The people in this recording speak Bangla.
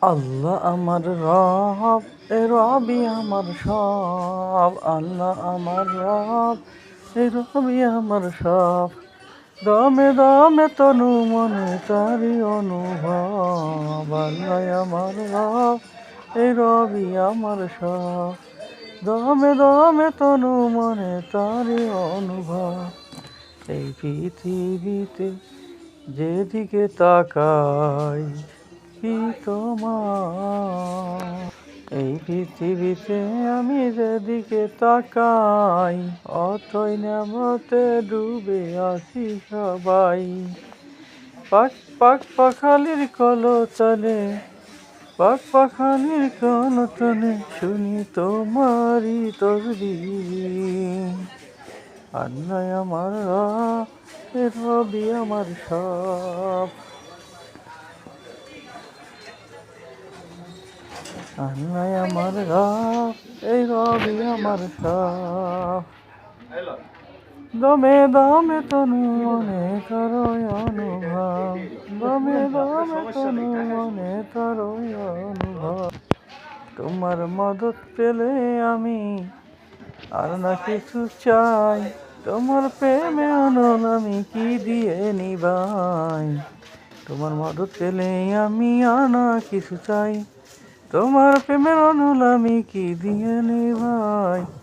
আল্লাহ আমার রব, এ রবি আমার সব। আল্লাহ আমার রব, এ রবি আমার সব। দমে দমে তনু মনে তারি অনুভব। আল্লাহ আমার রব, এ রবি আমার সব। দমে দমে তনু মনে তারি অনুভব। এই পৃথিবীতে যেদিকে তাকাই কি তোমার। এই পৃথিবীতে আমি যেদিকে তাকাই অথই নেমতে ডুবে আছি সবাই। পাক পাক পাখালির কলতানে, পাক পাখালির কলতানে শুনি তোমারই তসবিহ। আল্লাহ আমার রব, এ রবি আমার সব। আল্লাহ আমার রব, এই রবি আমার সব। দমে দমে তনু মনে করো অনুভব। দমে দমে তনু মনে করো অনুভব। তোমার মদত পেলে আমি আর না কিছু চাই। তোমার প্রেমে অনল আমি কি দিয়ে নিবাই। তোমার মদত পেলে আমি আর না কিছু চাই। তোমার প্রেমের অনল আমি কি দিয়ে নিভাই।